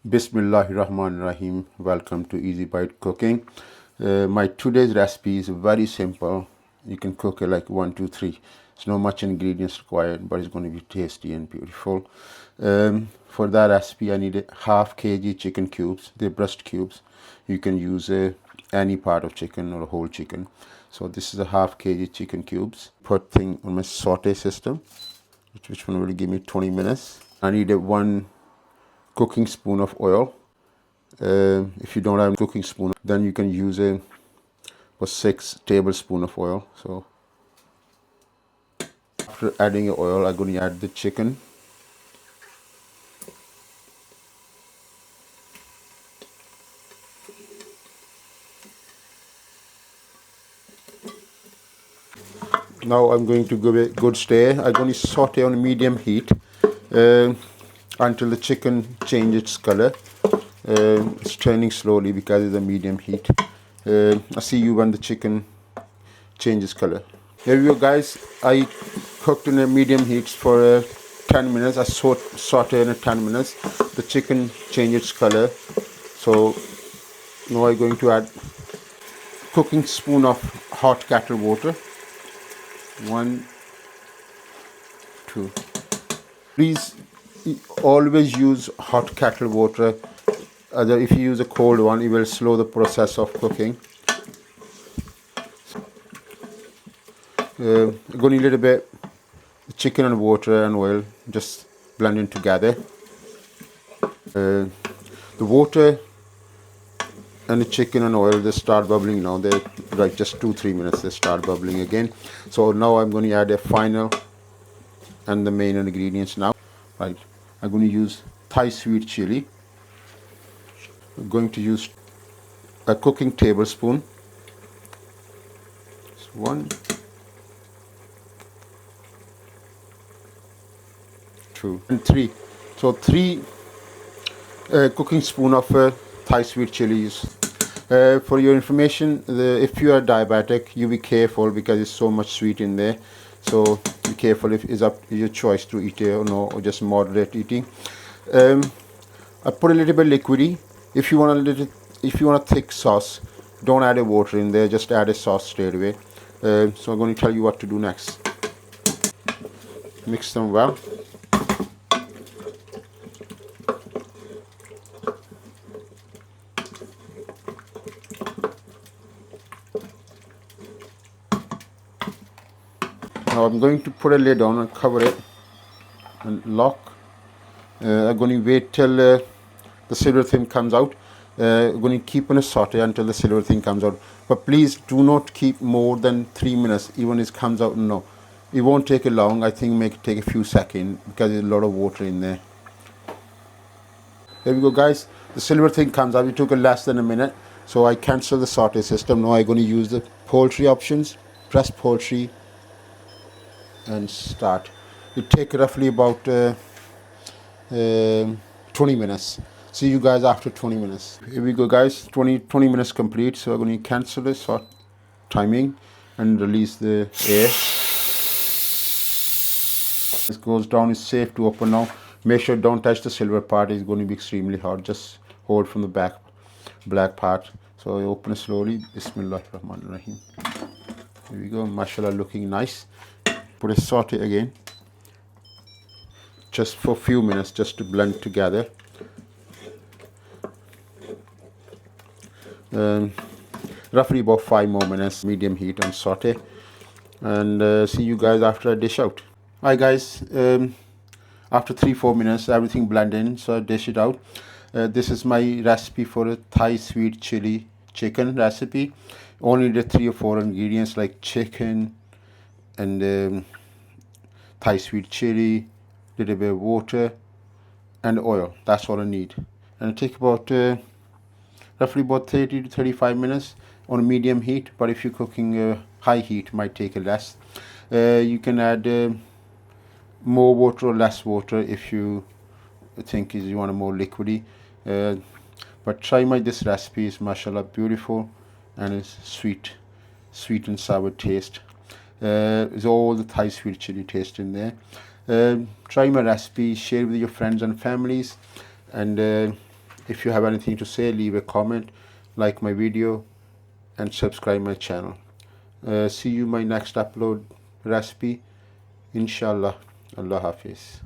Bismillahirrahmanirrahim. Welcome to Easy Bite Cooking. My today's recipe is very simple. You can cook it like 1, 2, 3. It's not much ingredients required, but it's going to be tasty and beautiful. For that recipe, I need a half kg chicken cubes. They're breast cubes. You can use any part of chicken or a whole chicken. So this is a half kg chicken cubes. Put thing on my saute system, which one will give me 20 minutes. I need a 1 cooking spoon of oil. If you don't have a cooking spoon, then you can use a 6 tablespoons of oil. So after adding the oil, I'm going to add the chicken. Now I'm going to give it a good stir. I'm going to saute on medium heat until the chicken changes its color. It's turning slowly because it's a medium heat. I'll see you when the chicken changes color. Here we go, guys. I cooked in a medium heat for 10 minutes. I saute in 10 minutes. The chicken changed its color. So now I'm going to add cooking spoon of hot kettle water. 1, 2. Please always use hot kettle water. If you use a cold one, it will slow the process of cooking. I'm going to a little bit chicken and water and oil just blending together. The water and the chicken and oil, they start bubbling now. They like just 2-3 minutes they start bubbling again. So now I'm going to add a final and the main ingredients now. Right, I'm going to use Thai sweet chili. I'm going to use a cooking tablespoon. 1, 2, and 3. So 3 cooking spoon of Thai sweet chilies. For your information, if you are diabetic, you be careful because there's so much sweet in there. So be careful. If it's up to your choice to eat it or no, or just moderate eating. I put a little bit liquidy. If you want a thick sauce, don't add a water in there. Just add a sauce straight away. So I'm going to tell you what to do next. Mix them well. Now I'm going to put a lid on and cover it and lock. I'm going to wait till the silver thing comes out. I'm going to keep on a saute until the silver thing comes out. But please do not keep more than 3 minutes, even if it comes out. No, it won't take it long. I think make it take a few seconds because there's a lot of water in there. There we go, guys. The silver thing comes out. It took less than a minute. So I cancel the saute system. Now I'm going to use the poultry options. Press poultry and start. It take roughly about 20 minutes. See you guys after 20 minutes. Here we go, guys. 20 minutes complete. So I'm going to cancel this timing and release the air. This goes down. It's safe to open now. Make sure don't touch the silver part. It's going to be extremely hot. Just hold from the black part. So I open it slowly. Bismillahirrahmanirrahim. Here we go. Mashallah, looking nice. Put a saute again. Just for a few minutes, just to blend together. Roughly about 5 more minutes, medium heat and saute. And see you guys after I dish out. Hi guys, after 3-4 minutes, everything blend in, so I dish it out. This is my recipe for a Thai sweet chili chicken recipe. Only the 3 or 4 ingredients like chicken and Thai sweet chili, little bit of water and oil. That's all I need, and it takes about roughly about 30 to 35 minutes on medium heat. But if you're cooking high heat, might take less. You can add more water or less water if you think you want a more liquidy. But try this recipe. Is mashallah beautiful and it's sweet and sour taste. There's all the Thai sweet chili taste in there. Try my recipe, share with your friends and families, and If you have anything to say, leave a comment, like my video, and subscribe my channel. See you my next upload recipe, inshallah. Allah Hafiz.